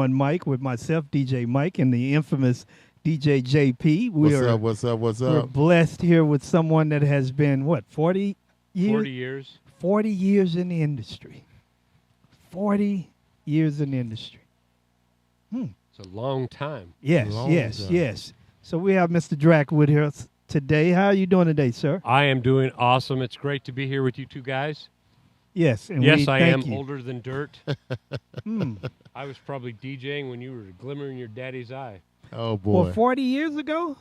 one mic with myself, DJ Mike, and the infamous DJ JP. What's up? We're blessed here with someone that has been, 40 years? 40 years. 40 years in the industry. 40 years in the industry. It's a long time. Yes. So we have Mr. Drax with us today. How are you doing today, sir? I am doing awesome. It's great to be here with you two guys. Yes. And yes, I am you. older than dirt. I was probably DJing when you were a glimmer in your daddy's eye. Oh, boy. Well, 40 years ago?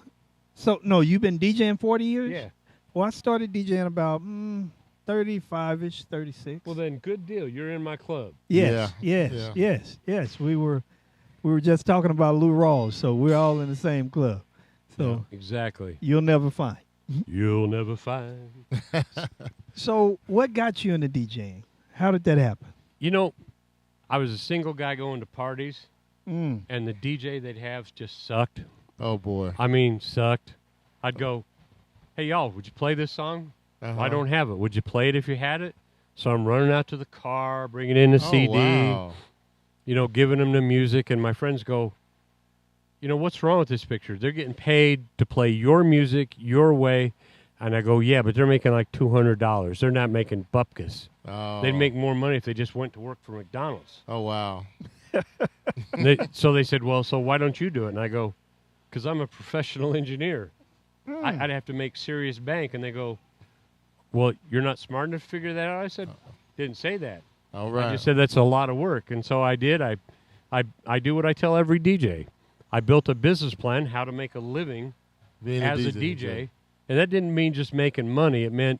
So, no, you've been DJing 40 years? Yeah. Well, I started DJing about 35-ish, 36. Well, then, good deal. You're in my club. Yes. We were just talking about Lou Rawls, so we're all in the same club. So yeah, exactly. You'll never find. You'll never find. So what got you into DJing? How did that happen? You know, I was a single guy going to parties, and the DJ they'd have just sucked. Oh, boy. I mean, sucked. I'd go, hey, y'all, would you play this song? I don't have it. Would you play it if you had it? So I'm running out to the car, bringing in the CD, wow. You know, giving them the music, and my friends go, you know, what's wrong with this picture? They're getting paid to play your music your way. And I go, yeah, but they're making like $200. They're not making bupkis. Oh. They'd make more money if they just went to work for McDonald's. Oh, wow. So they said, well, so why don't you do it? And I go, because I'm a professional engineer. I'd have to make serious bank. And they go, well, you're not smart enough to figure that out? I said, didn't say that. All right. I just said that's a lot of work. And so I did. I do what I tell every DJ. I built a business plan, how to make a living as a DJ. And that didn't mean just making money. It meant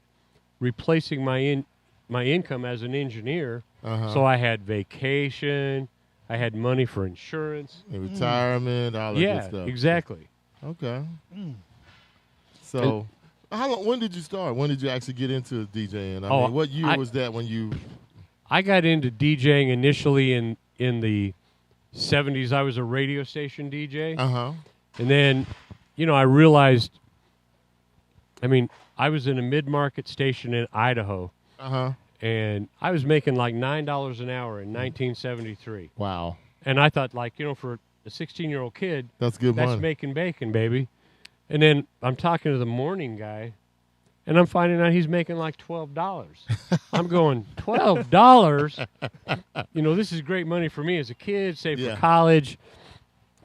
replacing my income as an engineer. So I had vacation. I had money for insurance. And retirement, all that good stuff. Yeah, exactly. Okay. So how long? When did you start? When did you actually get into DJing? I mean, what year was that when you... I got into DJing initially in the 70s. I was a radio station DJ. And then, you know, I realized, I mean, I was in a mid-market station in Idaho. And I was making like $9 an hour in 1973. Wow. And I thought, like, you know, for a 16-year-old kid, that's good money. That's making bacon, baby. And then I'm talking to the morning guy, and I'm finding out he's making like $12. I'm going, $12? You know, this is great money for me as a kid, save for college.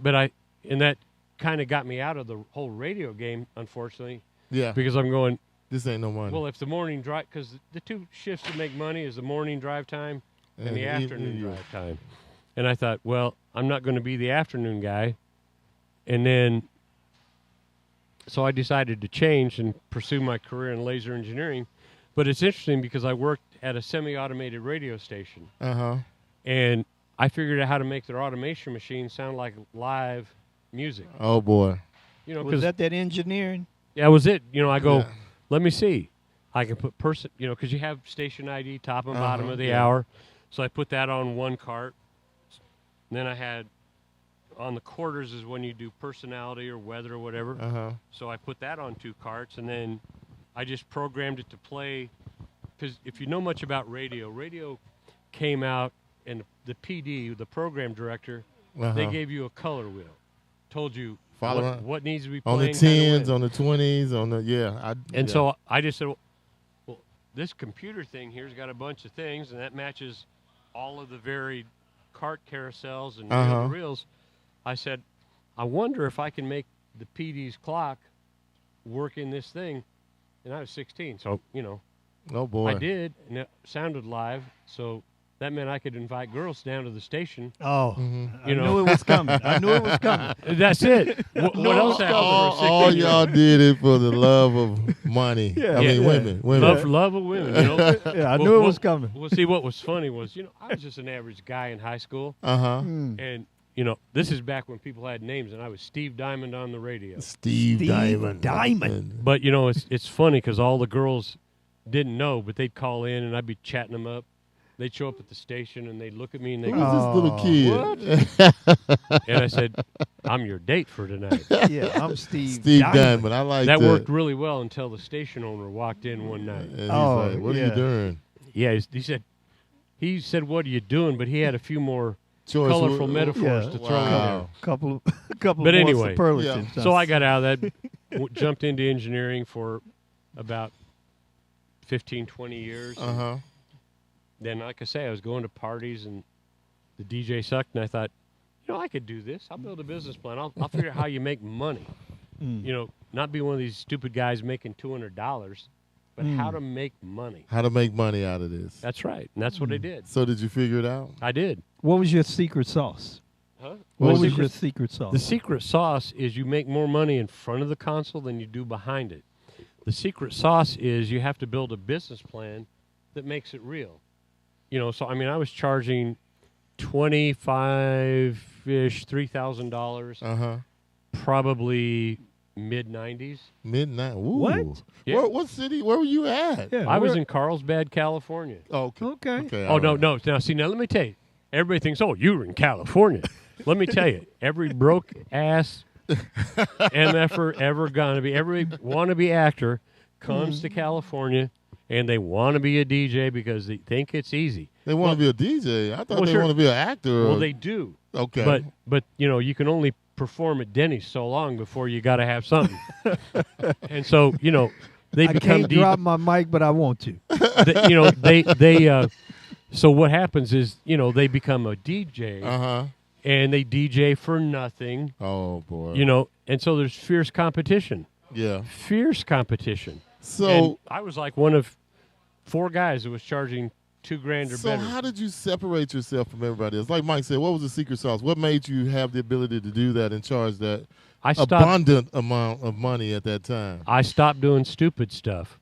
But and that kind of got me out of the whole radio game, unfortunately. Yeah. Because I'm going, this ain't no money. well, if the morning drive, because the two shifts that make money is the morning drive time and the afternoon drive time. And I thought, well, I'm not going to be the afternoon guy. And then, so I decided to change and pursue my career in laser engineering. But it's interesting because I worked at a semi-automated radio station. And I figured out how to make their automation machine sound like live music. Oh, boy. You know, was that engineering? Yeah, was it. You know, I go, let me see. I can put you know, because you have station ID, top and bottom of the hour. So I put that on one cart. And then I had, on the quarters is when you do personality or weather or whatever. So I put that on two carts, and then I just programmed it to play. Because if you know much about radio came out, and the PD, the program director, they gave you a color wheel. Told you what needs to be playing. On the 10s, on the 20s, on the, So I just said, well, this computer thing here's got a bunch of things, and that matches all of the varied cart carousels and reels. I said, I wonder if I can make the PD's clock work in this thing. And I was 16, so, you know. Oh, boy. I did, and it sounded live, so that meant I could invite girls down to the station. Oh, you know. I knew it was coming. That's it. What else happened? All y'all did it for the love of money. I mean, women. Love of women, you know. I knew it was coming. Well, see, what was funny was, you know, I was just an average guy in high school. And, you know, this is back when people had names, and I was Steve Diamond on the radio. Steve Diamond. But, you know, it's funny because all the girls didn't know, but they'd call in, and I'd be chatting them up. They'd show up at the station, and they'd look at me, and they'd go, who's this little kid? What? And I said, I'm your date for tonight. Yeah, I'm Steve Diamond. I like that. That worked really well until the station owner walked in one night. And he's like, what are you doing? Yeah, he said, what are you doing? But he had a few more colorful metaphors to throw in there. Couple but more anyway, superlatives. So I got out of that, jumped into engineering for about 15, 20 years. Then, like I say, I was going to parties and the DJ sucked, and I thought, I could do this. I'll build a business plan. I'll figure out how you make money. Not be one of these stupid guys making $200, but how to make money. How to make money out of this. That's right, and that's what I did. So did you figure it out? I did. What was your secret sauce? Huh? What was your secret sauce? The secret sauce is you make more money in front of the console than you do behind it. The secret sauce is you have to build a business plan that makes it real. So, I was charging $25-ish, $3,000, probably mid-90s. Mid-90s. What? Yeah. What city? Where were you at? Yeah, I was in Carlsbad, California. Oh, okay. Oh, no. Now, let me tell you. Everybody thinks, you were in California. Let me tell you, every broke-ass MFer ever gonna be, every wannabe actor comes to California, and they want to be a DJ because they think it's easy. They want to be a DJ. I thought they want to be an actor. Well, they do. Okay. But you can only perform at Denny's so long before you got to have something. And so, they become I can't drop my mic, but I want to. So what happens is, they become a DJ. And they DJ for nothing. Oh, boy. And so there's fierce competition. Yeah. Fierce competition. So and I was like one of 4 guys who was charging $2,000 or better. So how did you separate yourself from everybody else? Like Mike said, what was the secret sauce? What made you have the ability to do that and charge that abundant amount of money at that time? I stopped doing stupid stuff.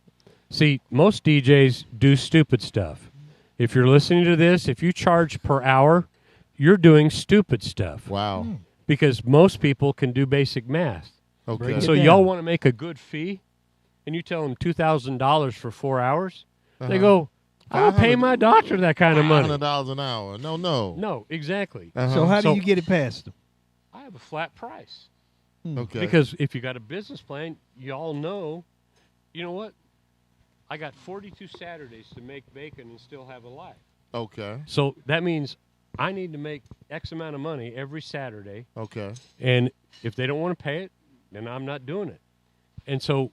See, most DJs do stupid stuff. If you're listening to this, if you charge per hour, you're doing stupid stuff. Wow. Because most people can do basic math. Okay. So y'all want to make a good fee, and you tell them $2,000 for 4 hours. They go, I'll pay my doctor that kind of money. $500 an hour. No. No, exactly. So how do you get it past them? I have a flat price. Okay. Because if you got a business plan, you all know, you know what? I got 42 Saturdays to make bacon and still have a life. Okay. So that means I need to make X amount of money every Saturday. Okay. And if they don't want to pay it, then I'm not doing it. And so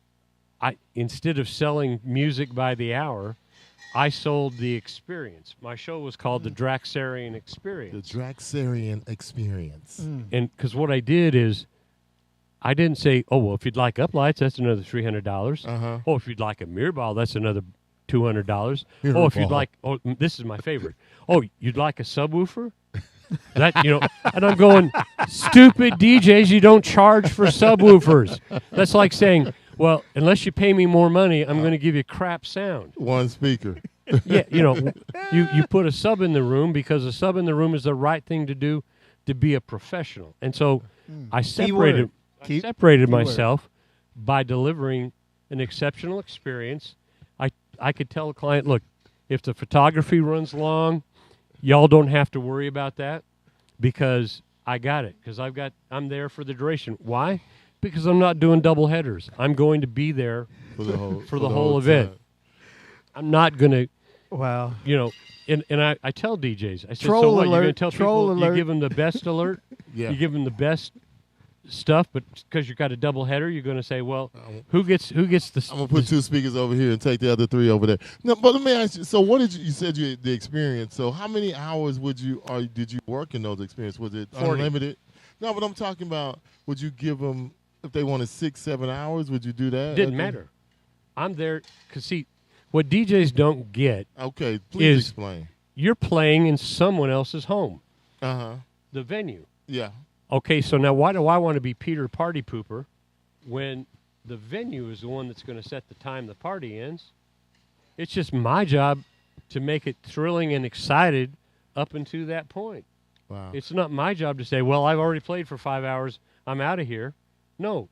instead of selling music by the hour, I sold the experience. My show was called The Draxarian Experience. The Draxarian Experience. And because what I did is I didn't say, well, if you'd like uplights, that's another $300. Oh, if you'd like a mirror ball, that's another $200. If you'd like, this is my favorite. Oh, you'd like a subwoofer? And I'm going, stupid DJs, you don't charge for subwoofers. That's like saying, well, unless you pay me more money, I'm going to give you crap sound. One speaker. Yeah, you put a sub in the room because a sub in the room is the right thing to do to be a professional. And so I separated myself by delivering an exceptional experience. I could tell a client, look, if the photography runs long, y'all don't have to worry about that because I got it. Because I'm there for the duration. Why? Because I'm not doing double headers. I'm going to be there for the whole event. I'm not going to, and I tell DJs, I said, troll so what, alert, you're going to tell people alert. you give them the best alert? Yeah. You give them the best stuff, but because you got a double header, you're going to say, well, who gets the? I'm gonna put 2 speakers over here and take the other 3 over there. No, but let me ask you. So, what did you said the experience? So, how many hours did you work in those experiences? Was it 40. unlimited? No, but I'm talking about. Would you give them if they wanted 6-7 hours? Would you do that? Didn't matter. I'm there because see, what DJs don't get. Okay, please explain. You're playing in someone else's home. The venue. Yeah. Okay, so now why do I want to be Peter Party Pooper when the venue is the one that's going to set the time the party ends? It's just my job to make it thrilling and excited up until that point. Wow. It's not my job to say, well, I've already played for 5 hours. I'm out of here. No,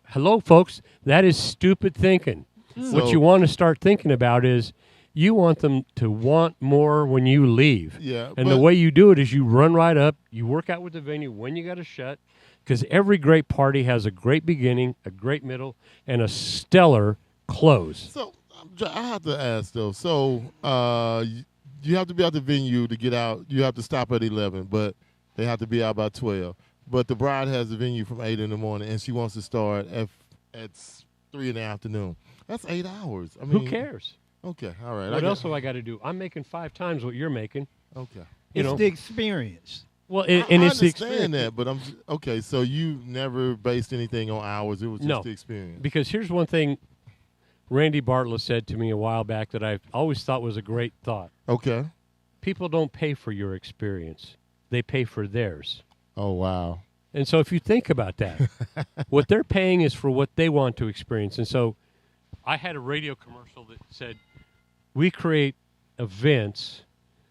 hello, folks, that is stupid thinking. What you want to start thinking about is you want them to want more when you leave. Yeah. And the way you do it is you run right up, you work out with the venue when you got to shut, because every great party has a great beginning, a great middle, and a stellar close. So I have to ask, though. So you have to be at the venue to get out. You have to stop at 11, but they have to be out by 12. But the bride has the venue from 8 in the morning, and she wants to start at 3 in the afternoon. That's 8 hours. I mean, who cares? Okay, all right. What else have I got to do? I'm making 5 times what you're making. Okay. It's the experience. Well, I it's the experience. understand that, but okay. So you never based anything on hours; it was just the experience. Because here's one thing Randy Bartlett said to me a while back that I always thought was a great thought. Okay. People don't pay for your experience; they pay for theirs. Oh wow! And so if you think about that, what they're paying is for what they want to experience. And so I had a radio commercial that said, "We create events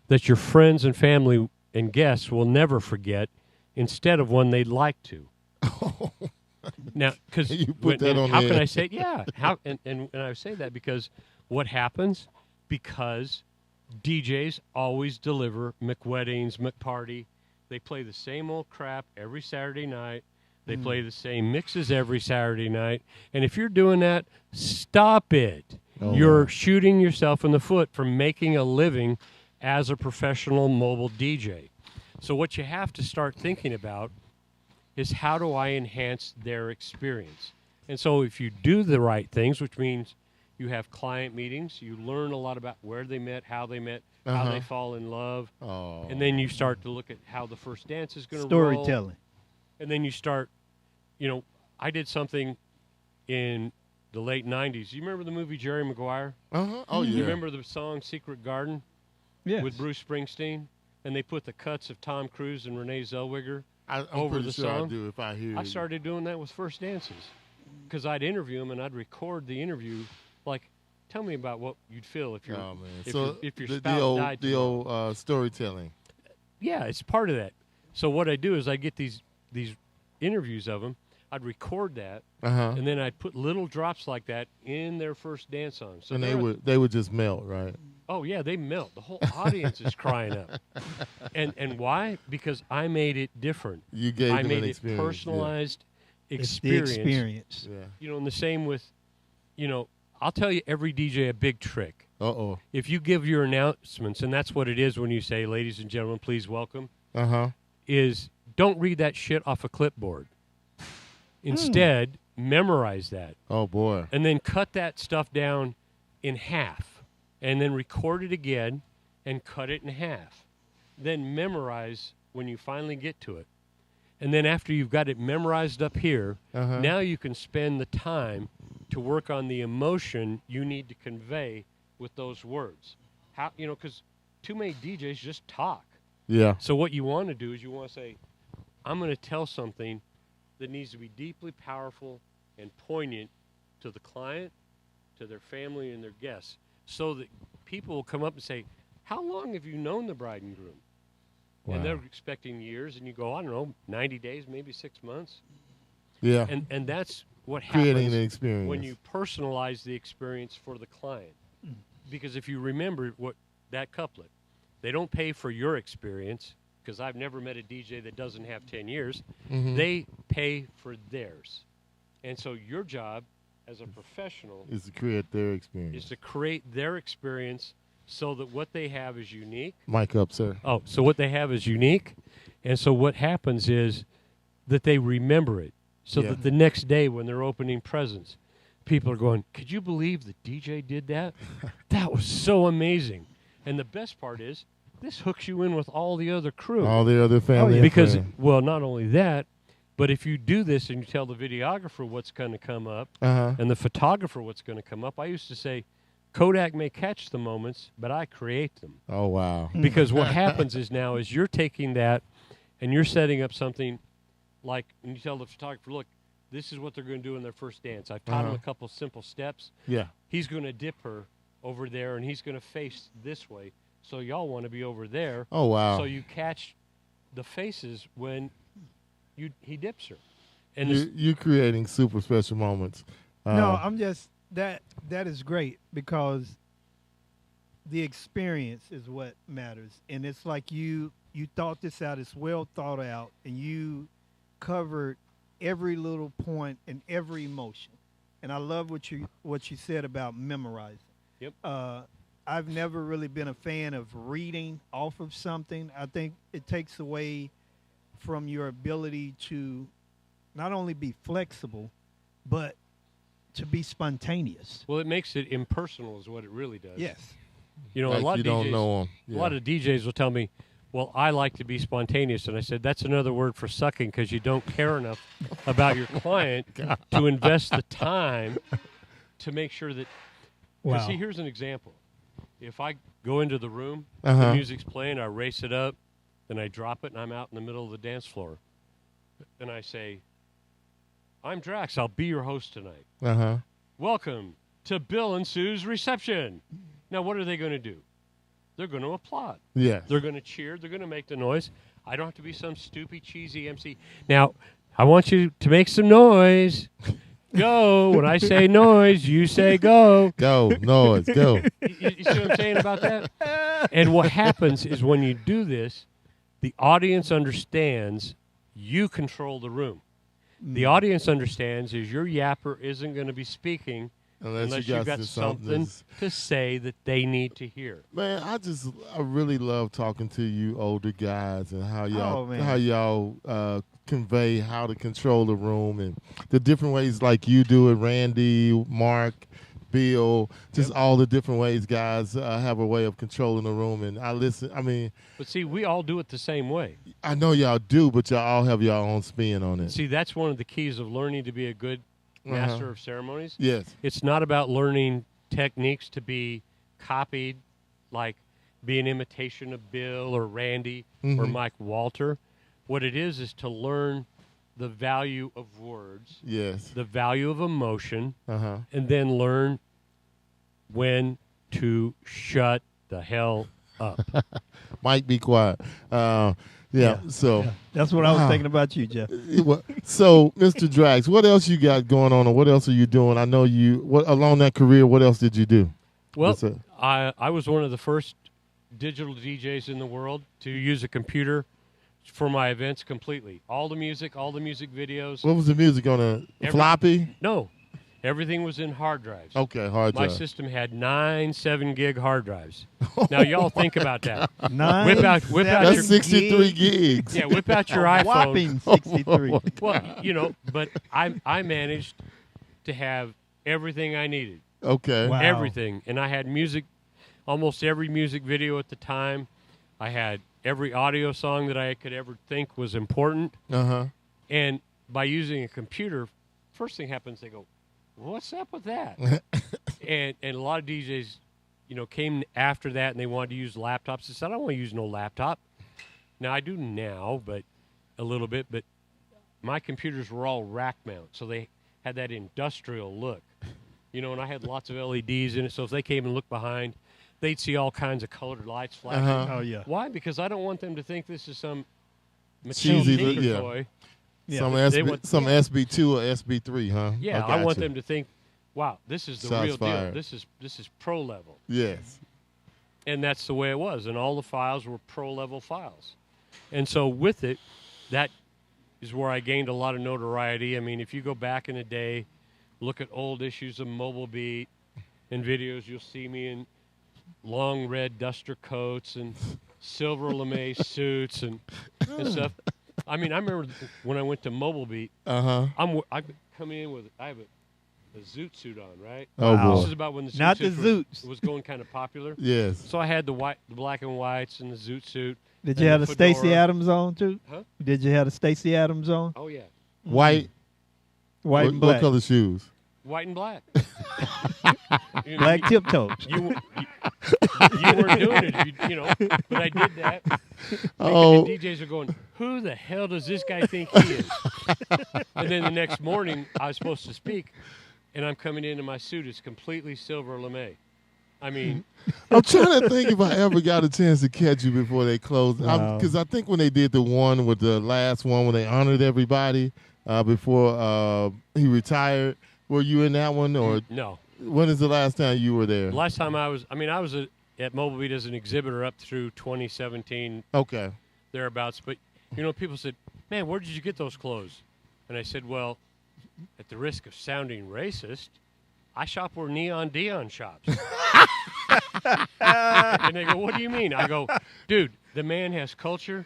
that your friends and family and guests will never forget, instead of one they'd like to." Now, because how can I say? Yeah, and I say that because what happens? Because DJs always deliver McWeddings, McParty. They play the same old crap every Saturday night. They play the same mixes every Saturday night. And if you're doing that, stop it. You're shooting yourself in the foot from making a living as a professional mobile DJ. So what you have to start thinking about is, how do I enhance their experience? And so if you do the right things, which means you have client meetings, you learn a lot about where they met, how they fall in love, and then you start to look at how the first dance is going to roll. Storytelling. And then you start, I did something in the late 90s. You remember the movie Jerry Maguire? Oh, yeah. You remember the song Secret Garden? Yes. With Bruce Springsteen, and they put the cuts of Tom Cruise and Renee Zellweger I'm over pretty the sure song. I do if I hear. I started doing that with first dances, because I'd interview them and I'd record the interview. Like, tell me about what you'd feel if your if your spouse died. The old storytelling. Yeah, it's part of that. So what I do is I get these interviews of them. I'd record that, and then I'd put little drops like that in their first dance song. So and they would just melt, right? Oh, yeah, they melt. The whole audience is crying up. And why? Because I made it different. You gave them an experience. I made it personalized experience. It's the experience. Yeah. And the same with, I'll tell you every DJ a big trick. Uh-oh. If you give your announcements, and that's what it is when you say, "Ladies and gentlemen, please welcome," is don't read that shit off a clipboard. Instead, memorize that. Oh, boy. And then cut that stuff down in half. And then record it again and cut it in half. Then memorize when you finally get to it. And then after you've got it memorized up here, now you can spend the time to work on the emotion you need to convey with those words. How, because too many DJs just talk. Yeah. So what you want to do is you want to say, I'm going to tell something that needs to be deeply powerful and poignant to the client, to their family, and their guests, so that people will come up and say, how long have you known the bride and groom? Wow. And they're expecting years, and you go, I don't know, 90 days, maybe 6 months. Yeah. And that's what creating happens an experience when you personalize the experience for the client. Because if you remember what that couplet, they don't pay for your experience, because I've never met a DJ that doesn't have 10 years. They pay for theirs. And so your job as a professional is to create their experience. Is to create their experience so that what they have is unique. Mic up, sir. Oh, so what they have is unique. And so what happens is that they remember it. So that the next day when they're opening presents, people are going, could you believe the DJ did that? That was so amazing. And the best part is, this hooks you in with all the other crew. All the other family. Because, well, not only that, but if you do this and you tell the videographer what's going to come up and the photographer what's going to come up, I used to say, Kodak may catch the moments, but I create them. Oh, wow. Because what happens is now is you're taking that and you're setting up something like, when you tell the photographer, look, this is what they're going to do in their first dance. I've taught them a couple simple steps. Yeah. He's going to dip her over there, and he's going to face this way. So y'all want to be over there. Oh, wow. So you catch the faces when he dips her. And you're creating super special moments. No, I'm just, that is great, because the experience is what matters. And it's like you thought this out. It's well thought out, and you covered every little point and every emotion. And I love what you said about memorizing. Yep. I've never really been a fan of reading off of something. I think it takes away from your ability to not only be flexible, but to be spontaneous. Well, it makes it impersonal, is what it really does. Yes. You know, Like a lot you of don't DJs, know 'em. a lot Yeah. of DJs will tell me, "Well, I like to be spontaneous," and I said, "That's another word for sucking because you don't care enough about your client to invest the time to make sure that." Wow. See, here's an example. If I go into the room, Uh-huh. the music's playing, I race it up, then I drop it, and I'm out in the middle of the dance floor, and I say, "I'm Drax. I'll be your host tonight. Uh-huh. Welcome to Bill and Sue's reception." Now, what are they going to do? They're going to applaud. Yes. They're going to cheer. They're going to make the noise. I don't have to be some stupid, cheesy MC. Now, I want you to make some noise. Go. When I say noise, you say go. Go. Noise. Go. You see what I'm saying about that? And what happens is when you do this, the audience understands you control the room. The audience understands is your yapper isn't going to be speaking unless you've got something to say that they need to hear. Man, I really love talking to you older guys and how man. y'all convey how to control the room and the different ways like you do it, Randy, Mark, Bill, just all the different ways guys have a way of controlling the room. And I listen. I mean, But see, we all do it the same way. I know y'all do, but y'all all have your own spin on it. See, that's one of the keys of learning to be a good master Uh-huh. of ceremonies. Yes. It's not about learning techniques to be copied, like be an imitation of Bill or Randy or Mike Walter. What it is to learn the value of words, Yes. the value of emotion, Uh-huh. and then learn when to shut the hell up. Mike, be quiet. Yeah. So. That's what I was Wow. thinking about you, Jeff. So, Mr. Drax, what else you got going on, or what else are you doing? I know along that career. What else did you do? Well, What's that? I was one of the first digital DJs in the world to use a computer for my events completely. All the music videos. What was the music on a floppy? No, everything was in hard drives. Okay, hard My drive. system had 9 7-gig hard drives. Now, y'all think about that. Nine, Whip out That's your 63 gigs. Yeah, whip out your a iPhone. whopping 63. Well, you know, but I managed to have everything I needed. Okay. Wow. Everything. And I had music, almost every music video at the time. I had every audio song that I could ever think was important. Uh-huh. And by using a computer, first thing happens, they go, "What's up with that?" and a lot of DJs, you know, came after that and they wanted to use laptops. I said, "I don't want to use no laptop." Now, I do now, but a little bit. But my computers were all rack mount, so they had that industrial look. You know, and I had lots of LEDs in it, so if they came and looked behind, they'd see all kinds of colored lights flashing. Uh-huh. Oh, yeah. Why? Because I don't want them to think this is some Cheesy, tinker yeah. toy. Yeah. Some SB2 or SB3, huh? Yeah, I I want gotcha. them to think, wow, this is the Shots real fired. deal. This is pro level. Yes. And that's the way it was. And all the files were pro level files. And so with it, that is where I gained a lot of notoriety. I mean, if you go back in the day, look at old issues of Mobile Beat and videos, you'll see me in long red duster coats and silver lame suits and stuff. I mean, I remember when I went to Mobile Beat, Uh-huh. I come in with, I have a zoot suit on, right? Oh, Wow. boy. This is about when the zoot Not the suits zoots. was going kind of popular. Yes. So I had the black and whites and the zoot suit. Did and you have the Stacey fedora. Adams on, too? Huh? Did you have the Stacey Adams on? Oh yeah, White. White what, and black. What color shoes? white and black. You know, Black tiptoes. You weren't doing it, you know. But I did that. Oh. And DJs are going, "Who the hell does this guy think he is?" And then the next morning, I was supposed to speak, and I'm coming into my suit. It's completely silver lame. I mean, I'm trying to think if I ever got a chance to catch you before they closed. Wow. Because I think when they did the one with the last one, when they honored everybody before he retired, were you in that one? Or no. when is the last time you were there? Last time I was at Mobile Beat as an exhibitor up through 2017, Okay. thereabouts. But, you know, people said, "Man, where did you get those clothes?" And I said, "Well, at the risk of sounding racist, I shop where Neon Dion shops." And they go, what do you mean? I go, dude, the man has culture.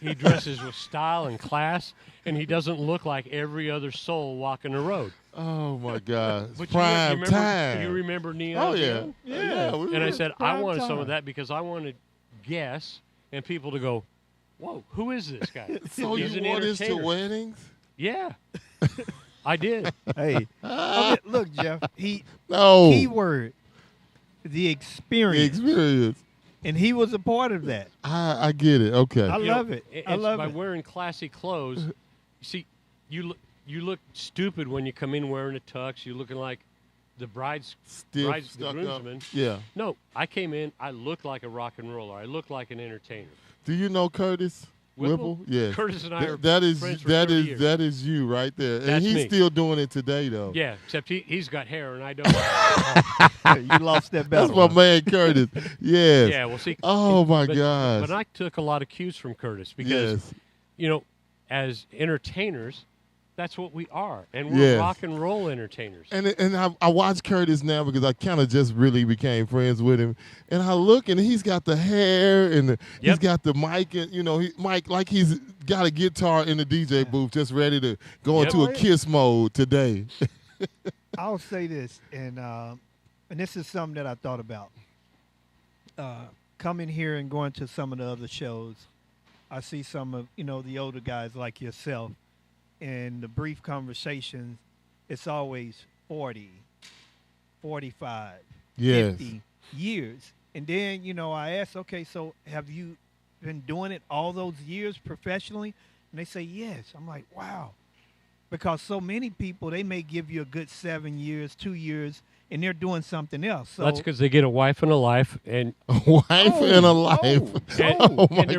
He dresses with style and class, and he doesn't look like every other soul walking the road. Oh my God! It's But prime you time. remember Neon? Oh yeah, Neon? Yeah. we And I were- said, I prime wanted some time. of that because I wanted guests and people to go, whoa, who is this guy? So He's you an wore this to entertainer. weddings? Yeah, I did. Hey, I mean, look, Jeff. No. Keyword, the The experience, experience. and he was a part of that. I get it. Okay. I You love know, it. it's I love by it. wearing classy clothes. You see, you look stupid when you come in wearing a tux. You're looking like the Stiff, the stuck up. groomsman. Yeah. No, I came in. I looked like a rock and roller. I looked like an entertainer. Do you know Curtis Whipple? Yes. Curtis and I are that is friends for 30 years. that is you right there, and That's he's me. still doing it today though. Yeah, except he's got hair and I don't. You lost that battle. That's my man Curtis. Yes. Yeah, well, see. Oh my but, gosh. But I took a lot of cues from Curtis because, Yes. you know, as entertainers, that's what we are, and we're Yes. rock and roll entertainers. And I watch Curtis now because I kind of just really became friends with him, and I look and he's got the hair and he's Yep. got the mic, and Mike like he's got a guitar in the DJ booth just ready to go Yep. into a Kiss mode today. I'll say this, and this is something that I thought about. Coming here and going to some of the other shows, I see some of the older guys like yourself, and the brief conversations. It's always 40, 45, Yes. 50 years, and then I ask, okay, so have you been doing it all those years professionally? And they say yes. I'm like, wow. Because so many people, they may give you a good 7 years, 2 years, and they're doing something else. So That's because they get a wife and a life, and A wife and a life. and, Oh my and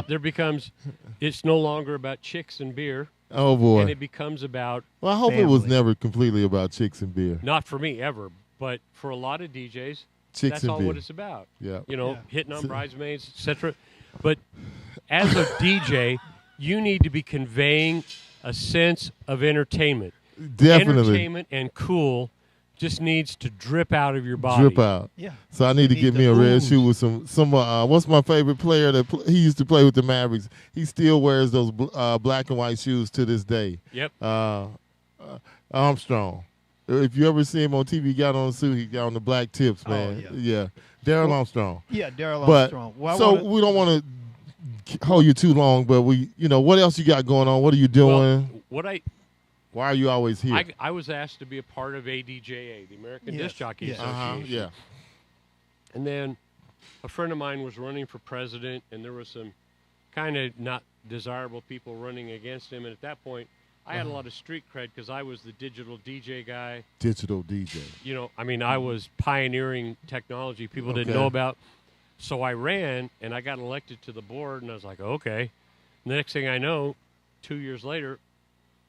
there becomes it's no longer about chicks and beer, Oh boy. and it becomes about Well, I hope it was family. never completely about chicks and beer. not for me ever, but for a lot of DJs, Chicks that's and all beer. what it's about. Yeah. You know, Yeah. hitting on So- bridesmaids, etc. But as a DJ, you need to be conveying a sense of entertainment. Definitely. Entertainment and cool just needs to drip out of your body. Drip out. yeah, So I need to You get need me to a red ooze. shoe with some. What's my favorite player that he used to play with the Mavericks? He still wears those black and white shoes to this day. Yep. Armstrong. If you ever see him on TV, he got on a suit. He got on the black tips, man. yeah. Daryl Armstrong. yeah, Daryl But Armstrong. Well, I so wanna- we don't want to hold you too long, but what else you got going on? What are you doing? Well, what Why are you always here? I was asked to be a part of ADJA, the American Yes, Disc Jockey yes. Association. Yeah. And then a friend of mine was running for president, and there was some kind of not desirable people running against him. And at that point, I had a lot of street cred because I was the digital DJ guy. Digital DJ. You know, I mean, I was pioneering technology people didn't Okay. know about. So I ran, and I got elected to the board, and I was like, okay. And the next thing I know, 2 years later,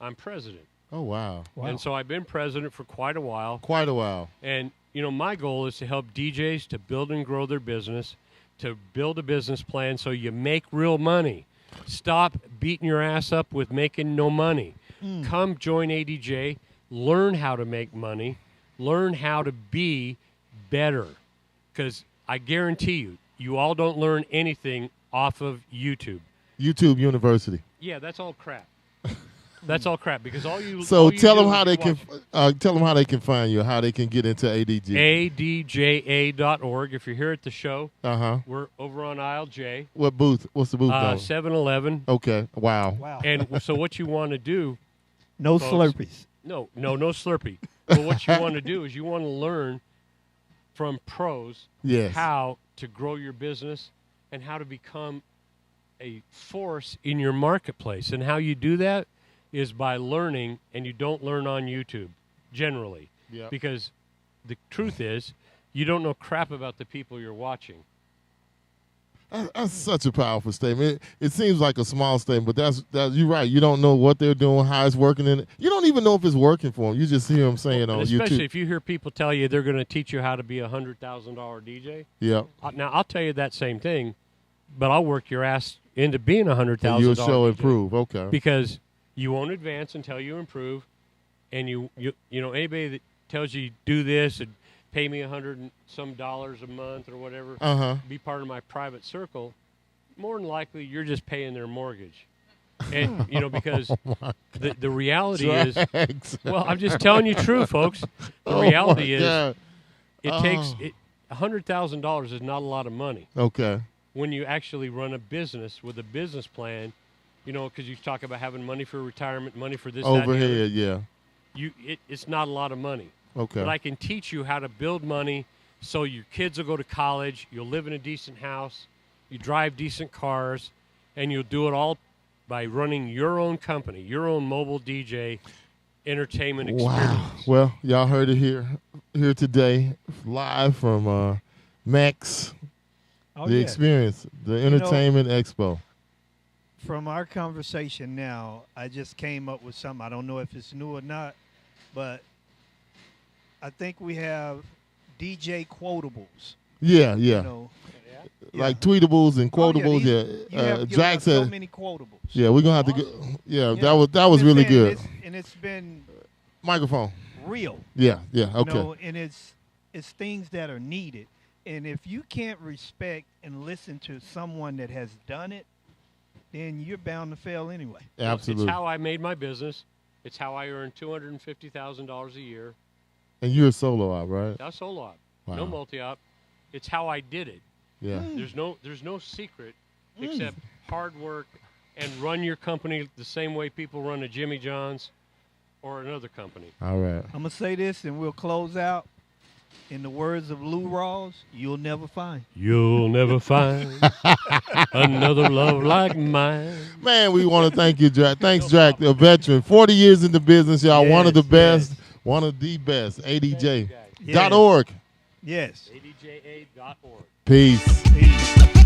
I'm president. Oh wow. Wow. And so I've been president for quite a while. Quite a while. And, you know, my goal is to help DJs to build and grow their business, to build a business plan so you make real money. Stop beating your ass up with making no money. Come join ADJ, learn how to make money, learn how to be better. Because I guarantee you, you all don't learn anything off of YouTube. YouTube University. Yeah, that's all crap. That's all crap because all you So all you tell do them is how they you can watch find you, how they can get into ADG. ADJA.org. If you're here at the show, we're over on aisle J, What booth? What's the booth number? 7-Eleven. Okay. Wow. wow. And so what you want to do, no folks. Slurpees. no Slurpee. But what you want to do is you want to learn from pros Yes. how to grow your business and how to become a force in your marketplace. And how you do that is by learning, and you don't learn on YouTube generally. Yep. Because the truth is, you don't know crap about the people you're watching. That's such a powerful statement. It seems like a small statement, but that's you're right. You don't know what they're doing, how it's working, and you don't even know if it's working for them. You just hear them saying And on especially YouTube. if you hear people tell you they're going to teach you how to be a $100,000 DJ. Yeah. Now, I'll tell you that same thing, but I'll work your ass into being a $100,000 You'll show DJ. improve. Okay. Because you won't advance until you improve, and you know anybody that tells you do this and pay me $100 and some a month or whatever, be part of my private circle, more than likely you're just paying their mortgage. And, because the reality is, well, I'm just telling you true, folks. The reality is it takes $100,000 is not a lot of money. Okay. When you actually run a business with a business plan, because you talk about having money for retirement, money for this, overhead, that, it's not a lot of money. Okay. But I can teach you how to build money so your kids will go to college, you'll live in a decent house, you drive decent cars, and you'll do it all by running your own company, your own mobile DJ entertainment experience. Wow. Well, y'all heard it here today, live from MEX, experience, the Entertainment Expo. From our conversation now, I just came up with something. I don't know if it's new or not, but I think we have DJ quotables. Yeah. Like tweetables and Oh, quotables. you have Drax so said, many quotables. yeah, we're gonna have to go. Yeah, Yeah. that was really good. And it's been Microphone. real. Yeah. Okay. And it's things that are needed. And if you can't respect and listen to someone that has done it, then you're bound to fail anyway. Absolutely. It's how I made my business. It's how I earned $250,000 a year. And you're a solo op, right? That's solo op. Wow. No multi-op. It's how I did it. Yeah. There's no secret except hard work and run your company the same way people run a Jimmy John's or another company. All right. I'm going to say this and we'll close out. In the words of Lou Rawls, you'll never find. You'll never find another love like mine. Man, we want to thank you, Drax. Thanks, Drax, a veteran. 40 years in the business, y'all. One of the best. One of the best. ADJ.org. Yes. ADJA.org. Peace. Peace.